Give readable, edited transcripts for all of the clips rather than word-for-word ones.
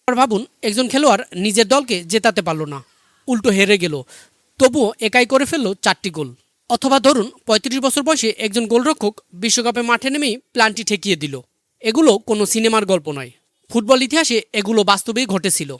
আর ভাবুন, একজন খেলোয়াড় নিজের দলকে জেতাতে পারল না, উল্টো হেরে গেল, তবুও একাই করে ফেলল 4টি গোল। অথবা ধরুন ৩৫ বছর বয়সে একজন গোলরক্ষক বিশ্বকাপে মাঠে নেমেই প্ল্যানটি ঠেকিয়ে দিল। এগুলো কোনো সিনেমার গল্প নয়, ফুটবল ইতিহাসে এগুলো বাস্তবেই ঘটেছিল।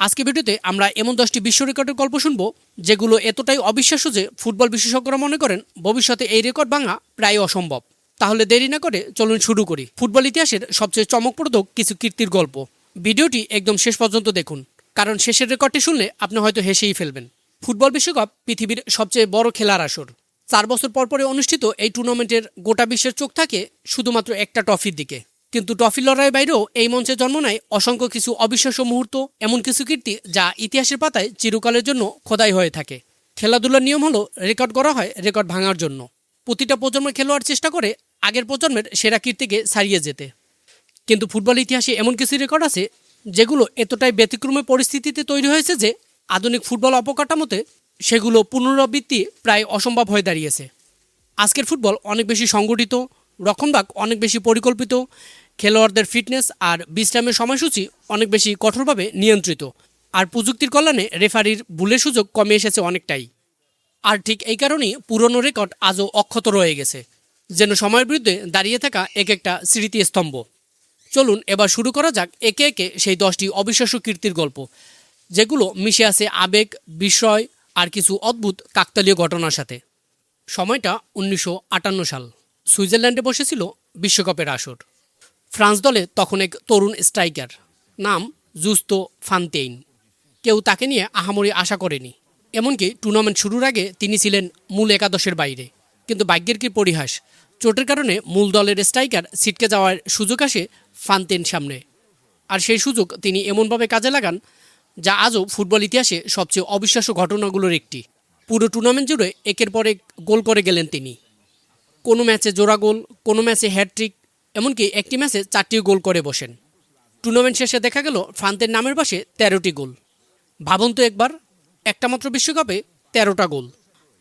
আজকে ভিডিওতে আমরা এমন 10টি বিশ্ব রেকর্ডের গল্প শুনব যেগুলো এতটাই অবিশ্বাস্য যে ফুটবল বিশেষজ্ঞরা মনে করেন ভবিষ্যতে এই রেকর্ড ভাঙা প্রায় অসম্ভব। তাহলে দেরি না করে চলুন শুরু করি ফুটবল ইতিহাসের সবচেয়ে চমকপ্রদ কিছু কীর্তির গল্প। ভিডিওটি একদম শেষ পর্যন্ত দেখুন, কারণ শেষের রেকর্ডটি শুনলে আপনি হয়তো হেসেই ফেলবেন। ফুটবল বিশ্বকাপ পৃথিবীর সবচেয়ে বড় খেলার আসর। 4 বছর পর পরে অনুষ্ঠিত এই টুর্নামেন্টের গোটা বিশ্বের চোখ থাকে শুধুমাত্র একটা ট্রফির দিকে। কিন্তু ট্রফি লড়াইয়ের বাইরেও এই মঞ্চে জন্ম নেয় অসংখ্য কিছু অবিশ্বাস্য মুহূর্ত, এমন কিছু কীর্তি যা ইতিহাসের পাতায় চিরকালের জন্য খোদাই হয়ে থাকে। খেলাধুলার নিয়ম হলো রেকর্ড করা হয় রেকর্ড ভাঙার জন্য। প্রতিটা প্রজন্মের খেলোয়াড় চেষ্টা করে আগের প্রজন্মের সেরা কীর্তিকে ছাড়িয়ে যেতে। কিন্তু ফুটবল ইতিহাসে এমন কিছু রেকর্ড আছে যেগুলো এতটাই ব্যতিক্রমী পরিস্থিতিতে তৈরি হয়েছে যে আধুনিক ফুটবল অবকাঠামোতে সেগুলো পুনরাবৃত্তি প্রায় অসম্ভব হয়ে দাঁড়িয়েছে। আজকের ফুটবল অনেক বেশি সংগঠিত, রক্ষণভাগ অনেক বেশি পরিকল্পিত, খেলোয়াড়দের ফিটনেস আর বিশ্রামের সময়সূচি অনেক বেশি কঠোরভাবে নিয়ন্ত্রিত, আর প্রযুক্তির কল্যাণে রেফারির ভুলের সুযোগ কমে এসেছে অনেকটাই। আর ঠিক এই কারণেই পুরনো রেকর্ড আজও অক্ষত রয়ে গেছে, যেন সময়ের বিরুদ্ধে দাঁড়িয়ে থাকা এক একটা স্মৃতিস্তম্ভ। চলুন এবার শুরু করা যাক একে একে সেই 10টি অবিশ্বাস্য কীর্তির গল্প, যেগুলো মিশে আছে আবেগ, বিস্ময় আর কিছু অদ্ভুত কাকতালীয় ঘটনার সাথে। সময়টা 1958 সাল। সুইজারল্যান্ডে বসেছিল বিশ্বকাপের আসর। ফ্রান্স দলে তখন এক তরুণ স্ট্রাইকার, নাম জুস্তো ফান্তেইন। কেউ তাকে নিয়ে আহামরি আশা করেনি, এমনকি টুর্নামেন্ট শুরুর আগে তিনি ছিলেন মূল একাদশের বাইরে। কিন্তু ভাগ্যের কি পরিহাস, চোটের কারণে মূল দলের স্ট্রাইকার ছিটকে যাওয়ার সুযোগ আসে ফান্তেইন সামনে। আর সেই সুযোগ তিনি এমনভাবে কাজে লাগান যা আজও ফুটবল ইতিহাসে সবচেয়ে অবিশ্বাস্য ঘটনাগুলোর একটি। পুরো টুর্নামেন্ট জুড়ে একের পর এক গোল করে গেলেন তিনি। কোনো ম্যাচে জোড়া গোল, কোনো ম্যাচে হ্যাটট্রিক, এমনকি একটি ম্যাচে 4টি গোল করে বসেন। টুর্নামেন্ট শেষে দেখা গেল ফ্রান্সের নামের পাশে 13টি গোল। ভাবুন তো একবার, একটা মাত্র বিশ্বকাপে 13টা গোল।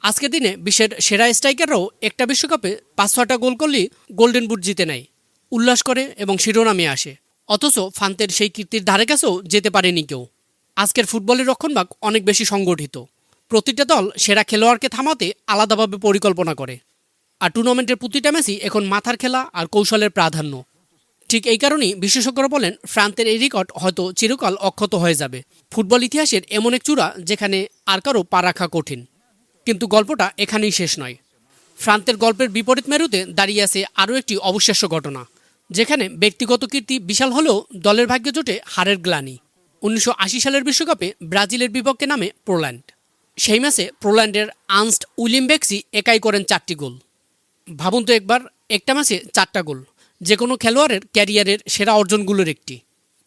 আজকের দিনে বিশ্বের সেরা স্ট্রাইকাররাও একটা বিশ্বকাপে 5-6টা গোল করলেই গোল্ডেন বুট জিতে নেয়, উল্লাস করে এবং শিরোনামে আসে। অথচ ফ্রান্সের সেই কীর্তির ধারে কাছেও যেতে পারেনি কেউ। আজকের ফুটবলের রক্ষণভাগ অনেক বেশি সংগঠিত। প্রতিটা দল সেরা খেলোয়াড়কে থামাতে আলাদাভাবে পরিকল্পনা করে, আর টুর্নামেন্টের প্রতিটা ম্যাচই এখন মাথার খেলা আর কৌশলের প্রাধান্য। ঠিক এই কারণেই বিশেষজ্ঞরা বলেন ফ্রান্সের এই রেকর্ড হয়তো চিরকাল অক্ষত হয়ে যাবে। ফুটবল ইতিহাসের এমন এক চূড়া যেখানে আর কারো পা রাখা কঠিন। কিন্তু গল্পটা এখানেই শেষ নয়। ফ্রান্সের গল্পের বিপরীত মেরুতে দাঁড়িয়ে আছে আরও একটি অবিশ্বাস্য ঘটনা, যেখানে ব্যক্তিগত কীর্তি বিশাল হলেও দলের ভাগ্যে জোটে হারের গ্লানি। 1980 সালের বিশ্বকাপে ব্রাজিলের বিপক্ষে নামে পোল্যান্ড। সেই ম্যাচে পোল্যান্ডের আর্নস্ট উইলিমবেক্সি একাই করেন 4টি গোল। ভাবুন তো একবার, একটা ম্যাচে 4টা গোল, যে কোনো খেলোয়াড়ের ক্যারিয়ারের সেরা অর্জনগুলোর একটি।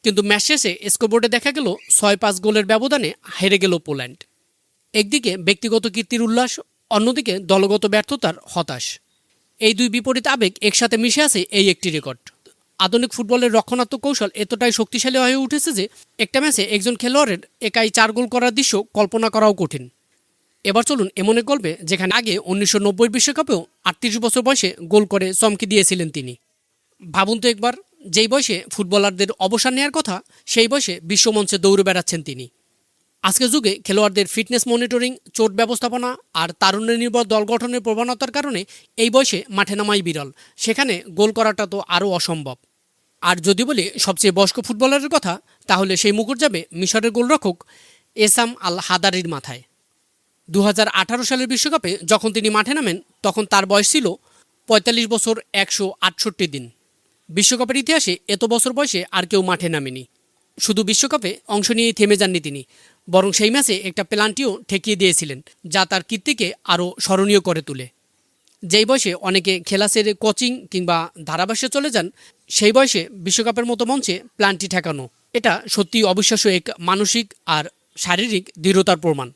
কিন্তু ম্যাচ শেষে স্কোরবোর্ডে দেখা গেল 6-5 গোলের ব্যবধানে হেরে গেল পোল্যান্ড। একদিকে ব্যক্তিগত কীর্তির উল্লাস, অন্যদিকে দলগত ব্যর্থতার হতাশ। এই দুই বিপরীত আবেগ একসাথে মিশে আছে এই একটি রেকর্ড। আধুনিক ফুটবলের রক্ষণাত্মক কৌশল এতটাই শক্তিশালী হয়ে উঠেছে যে একটা ম্যাচে একজন খেলোয়াড়ের একাই 4 গোল করার দৃশ্য কল্পনা করাও কঠিন। এবার চলুন এমন এক গল্পে যেখানে আগে 1990 বিশ্বকাপেও 38 বছর বয়সে গোল করে চমকে দিয়েছিলেন তিনি। ভাবুন তো একবার, যেই বয়সে ফুটবলারদের অবসর নেওয়ার কথা সেই বয়সে বিশ্বমঞ্চে দৌড়ে বেড়াচ্ছেন তিনি। আজকের যুগে খেলোয়াড়দের ফিটনেস মনিটরিং, চোট ব্যবস্থাপনা আর তারুণ্য নির্ভর দল গঠনের প্রবণতার কারণে এই বয়সে মাঠে নামাই বিরল, সেখানে গোল করাটা তো আরও অসম্ভব। আর যদি বলি সবচেয়ে বয়স্ক ফুটবলারের কথা, তাহলে সেই মুকুট যাবে মিশরের গোলরক্ষক এসাম আল হাদারির মাথায়। 2018 সালের বিশ্বকাপে যখন তিনি মাঠে নামেন তখন তার বয়স ছিল 45 বছর 168 দিন। বিশ্বকাপের ইতিহাসে এত বছর বয়সে আর কেউ মাঠে নামেনি। শুধু বিশ্বকাপে অংশ নিয়েই থেমে যাননি তিনি, বরং সেই ম্যাচে একটা পেনাল্টিও ঠেকিয়ে দিয়েছিলেন, যা তার কীর্তিকে আরও স্মরণীয় করে তোলে। যেই বয়সে অনেকে খেলা ছেড়ে কোচিং কিংবা ধারাভাষ্যে চলে যান, সেই বয়সে বিশ্বকাপের মতো মঞ্চে প্ল্যানটি ঠেকানো, এটা সত্যিই অবিশ্বাস্য এক মানসিক আর শারীরিক দৃঢ়তার প্রমাণ।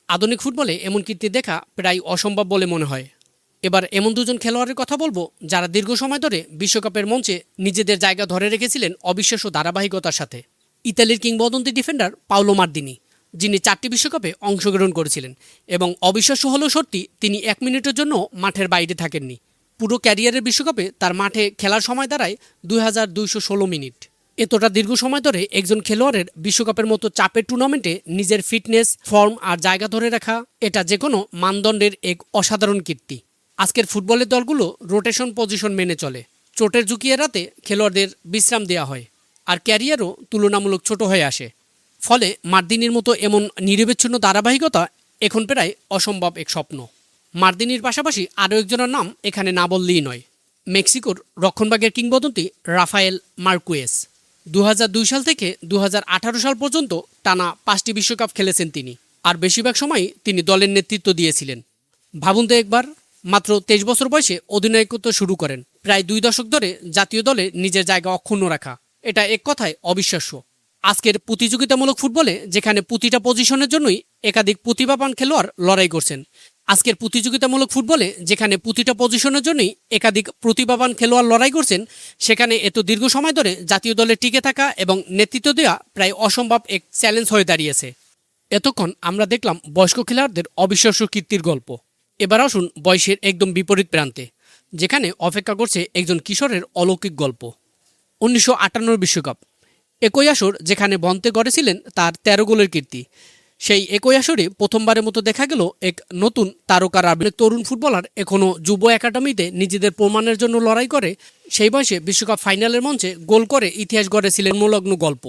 আধুনিক ফুটবলে এমন কীর্তি দেখা প্রায় অসম্ভব বলে মনে হয়। এবার এমন দুজন খেলোয়াড়ের কথা বলবো যারা দীর্ঘ সময় ধরে বিশ্বকাপের মঞ্চে নিজেদের জায়গা ধরে রেখেছিলেন অবিশ্বাস্য ধারাবাহিকতার সাথে। ইতালির কিংবদন্তি ডিফেন্ডার পাওলো মার্দিনি, যিনি 4টি বিশ্বকাপে অংশগ্রহণ করেছিলেন এবং অবিশ্বাস্য হলেও সত্যি তিনি 1 মিনিটের জন্য মাঠের বাইরে থাকেননি। পুরো ক্যারিয়ারের বিশ্বকাপে তার মাঠে খেলার সময় দাঁড়ায় 2216 মিনিট। এতটা দীর্ঘ সময় ধরে একজন খেলোয়াড়ের বিশ্বকাপের মতো চাপের টুর্নামেন্টে নিজের ফিটনেস, ফর্ম আর জায়গা ধরে রাখা, এটা যে কোনো মানদণ্ডের এক অসাধারণ কীর্তি। আজকের ফুটবলের দলগুলো রোটেশন পজিশন মেনে চলে। চোটের ঝুঁকি এড়াতে খেলোয়াড়দের বিশ্রাম দেওয়া হয়, আর ক্যারিয়ারও তুলনামূলক ছোট হয়ে আসে। ফলে মার্দিনির মতো এমন নিরবিচ্ছিন্ন ধারাবাহিকতা এখন প্রায় অসম্ভব এক স্বপ্ন। মার্দিনির পাশাপাশি আরও একজনের নাম এখানে না বললেই নয়। মেক্সিকোর রক্ষণভাগের কিংবদন্তি রাফায়েল মার্কুয়েস। 2002 সাল থেকে 2018 সাল পর্যন্ত টানা 5টি বিশ্বকাপ খেলেছেন তিনি, আর বেশিরভাগ সময়ই তিনি দলের নেতৃত্ব দিয়েছিলেন। ভাবুন তো একবার, মাত্র 23 বছর বয়সে অধিনায়কত্ব শুরু করেন, প্রায় 2 দশক ধরে জাতীয় দলে নিজের জায়গা অক্ষুণ্ণ রাখা, এটা এক কথায় অবিশ্বাস্য। আজকের প্রতিযোগিতামূলক ফুটবলে যেখানে প্রতিটা পজিশনের জন্যই একাধিক প্রতিভাবান খেলোয়াড় লড়াই করছেন, আজকের প্রতিযোগিতামূলক ফুটবলে যেখানে প্রতিটা পজিশনের জন্যই একাধিক প্রতিভাবান খেলোয়াড় লড়াই করছেন, সেখানে এত দীর্ঘ সময় ধরে জাতীয় দলে টিকে থাকা এবং নেতৃত্ব দেওয়া প্রায় অসম্ভব এক চ্যালেঞ্জ হয়ে দাঁড়িয়েছে। এতক্ষণ আমরা দেখলাম বয়স্ক খেলোয়াড়দের অবিশ্বাস্য কীর্তির গল্প। এবার আসুন বয়সের একদম বিপরীত প্রান্তে, যেখানে অপেক্ষা করছে একজন কিশোরের অলৌকিক গল্প। 1958 বিশ্বকাপ, একই আসর যেখানে বন্তে গড়েছিলেন তার 13 গোলের কীর্তি। সেই একই আসরে প্রথমবারের মতো দেখা গেল এক নতুন তারকার তরুণ ফুটবলার এখনও যুব একাডেমিতে নিজেদের প্রমাণের জন্য লড়াই করে সেই বয়সে বিশ্বকাপ ফাইনালের মঞ্চে গোল করে ইতিহাস গড়েছিলেন মূলগ্ন গল্প।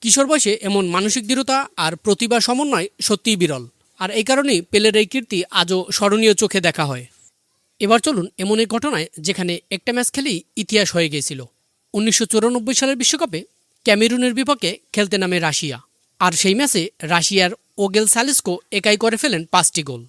কিশোর বয়সে এমন মানসিক দৃঢ়তা আর প্রতিভা সমন্বয় সত্যিই বিরল, আর এই কারণেই পেলের এই কীর্তি আজও স্মরণীয় চোখে দেখা হয়। এবার চলুন এমন এক ঘটনায় যেখানে একটা ম্যাচ খেলেই ইতিহাস হয়ে গিয়েছিল। 1994 সালের বিশ্বকাপে ক্যামেরুনের বিপক্ষে খেলতে নামে রাশিয়া, আর সেই ম্যাচে রাশিয়ার ওগেল সালেস্কো একাই করে ফেলেন 5টি গোল।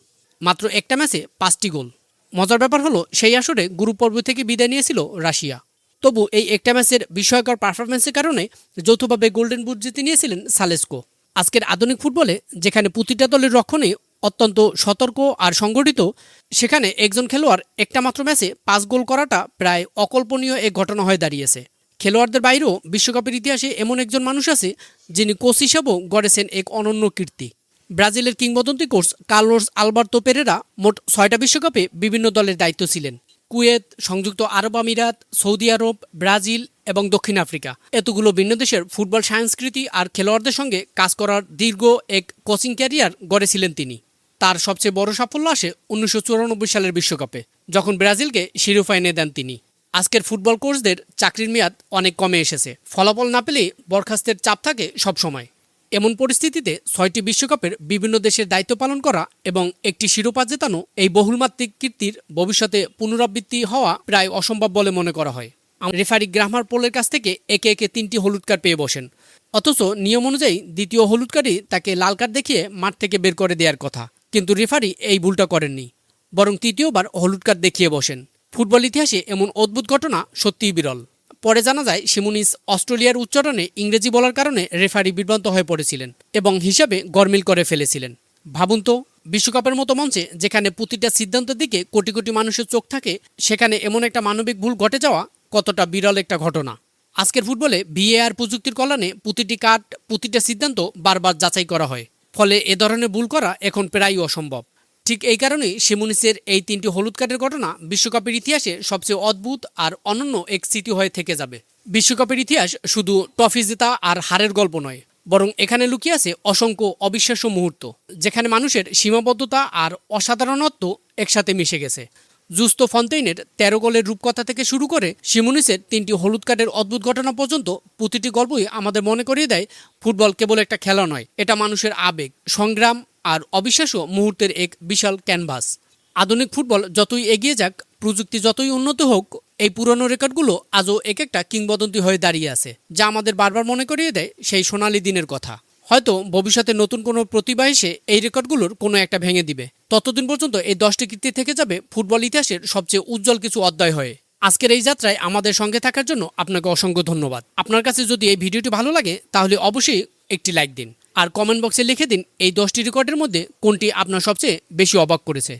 মাত্র একটা ম্যাচে 5টি গোল। মজার ব্যাপার হলো সেই আসরে গ্রুপ পর্ব থেকে বিদায় নিয়েছিল রাশিয়া। তবু এই একটা ম্যাচের বিস্ময়কর পারফরম্যান্সের কারণে যৌথভাবে গোল্ডেন বুট জিতে নিয়েছিলেন সালেস্কো। আজকের আধুনিক ফুটবলে যেখানে প্রতিটা দলের রক্ষণে অত্যন্ত সতর্ক আর সংগঠিত, সেখানে একজন খেলোয়াড় একটা মাত্র ম্যাচে 5 গোল করাটা প্রায় অকল্পনীয় এক ঘটনা হয়ে দাঁড়িয়েছে। খেলোয়াড়দের বাইরেও বিশ্বকাপের ইতিহাসে এমন একজন মানুষ আছে যিনি কোচ হিসাবেও গড়েছেন এক অনন্য কীর্তি। ব্রাজিলের কিংবদন্তি কোচ কার্লোস আলবার্তো পেরেরা মোট 6টা বিশ্বকাপে বিভিন্ন দলের দায়িত্ব ছিলেন। কুয়েত, সংযুক্ত আরব আমিরাত, সৌদি আরব, ব্রাজিল এবং দক্ষিণ আফ্রিকা, এতগুলো ভিন্ন দেশের ফুটবল সংস্কৃতি আর খেলোয়াড়দের সঙ্গে কাজ করার দীর্ঘ এক কোচিং ক্যারিয়ার গড়েছিলেন তিনি। তার সবচেয়ে বড় সাফল্য আসে 1994 সালের বিশ্বকাপে, যখন ব্রাজিলকে শিরোপা এনে দেন তিনি। আজকের ফুটবল কোচদের চাকরির মেয়াদ অনেক কমে এসেছে, ফলাফল না পেলে বরখাস্তের চাপ থাকে সবসময়। এমন পরিস্থিতিতে 6টি বিশ্বকাপের বিভিন্ন দেশের দায়িত্ব পালন করা এবং একটি শিরোপা জেতানো, এই বহুলমাত্রিক কীর্তির ভবিষ্যতে পুনরাবৃত্তি হওয়া প্রায় অসম্ভব বলে মনে করা হয়। রেফারি গ্রামার পোলের কাছ থেকে একে একে 3টি হলুদ কার্ড পেয়ে বসেন, অথচ নিয়ম অনুযায়ী দ্বিতীয় হলুদ কার্ডই তাকে লাল কার্ড দেখিয়ে মাঠ থেকে বের করে দেওয়ার কথা, কিন্তু রেফারি এই ভুলটা করেননি, বরং তৃতীয়বার হলুদ কার্ড দেখিয়ে বসেন। ফুটবল ইতিহাসে এমন অদ্ভুত ঘটনা সত্যিই বিরল। পরে জানা যায় শিমুনিস অস্ট্রেলিয়ার উচ্চারণে ইংরেজি বলার কারণে রেফারি বিভ্রান্ত হয়ে পড়েছিলেন এবং হিসাবে গরমিল করে ফেলেছিলেন। ভাবুন তো, বিশ্বকাপের মতো মঞ্চে যেখানে প্রতিটা সিদ্ধান্তের দিকে কোটি কোটি মানুষের চোখ থাকে, সেখানে এমন একটা মানবিক ভুল ঘটে যাওয়া কতটা বিরল একটা ঘটনা। আজকের ফুটবলে ভিএআর প্রযুক্তির কল্যাণে প্রতিটি কার্ড, প্রতিটা সিদ্ধান্ত বারবার যাচাই করা হয়, ফলে এ ধরনের ভুল করা এখন প্রায়ই অসম্ভব। ঠিক এই কারণেই শিমুনিসের এই 3টি হলুদ কার্ডের ঘটনা বিশ্বকাপের ইতিহাসে সবচেয়ে অদ্ভুত আর অনন্য এক স্মৃতি হয়ে থেকে যাবে। বিশ্বকাপের ইতিহাস শুধু ট্রফি জেতা আর হারের গল্প নয়, বরং এখানে লুকিয়ে আছে অসংখ্য অবিশ্বাস্য মুহূর্ত, যেখানে মানুষের সীমাবদ্ধতা আর অসাধারণত্ব একসাথে মিশে গেছে। জুস্তো ফন্তেইনের 13 গোলের রূপকথা থেকে শুরু করে শিমুনিসের 3টি হলুদ কার্ডের অদ্ভুত ঘটনা পর্যন্ত প্রতিটি গল্পই আমাদের মনে করিয়ে দেয় ফুটবল কেবল একটা খেলা নয়, এটা মানুষের আবেগ, সংগ্রাম আর অবিশ্বাস্য মুহূর্তের এক বিশাল ক্যানভাস। আধুনিক ফুটবল যতই এগিয়ে যাক, প্রযুক্তি যতই উন্নত হোক, এই পুরনো রেকর্ডগুলো আজও এক একটা কিংবদন্তি হয়ে দাঁড়িয়ে আছে, যা আমাদের বারবার মনে করিয়ে দেয় সেই সোনালী দিনের কথা। হয়তো ভবিষ্যতে নতুন কোনো প্রতিভা এসে এই রেকর্ডগুলোর কোনো একটা ভেঙে দিবে। ততদিন পর্যন্ত এই 10টি কীর্তি থেকে যাবে ফুটবল ইতিহাসের সবচেয়ে উজ্জ্বল কিছু অধ্যায় হয়ে। আজকের এই যাত্রায় আমাদের সঙ্গে থাকার জন্য আপনাকে অসংখ্য ধন্যবাদ। আপনার কাছে যদি এই ভিডিওটি ভালো লাগে তাহলে অবশ্যই একটি লাইক দিন, আর কমেন্ট বক্সে লিখে দিন এই 10টি রেকর্ডের মধ্যে কোনটি আপনার সবচেয়ে বেশি অবাক করেছে।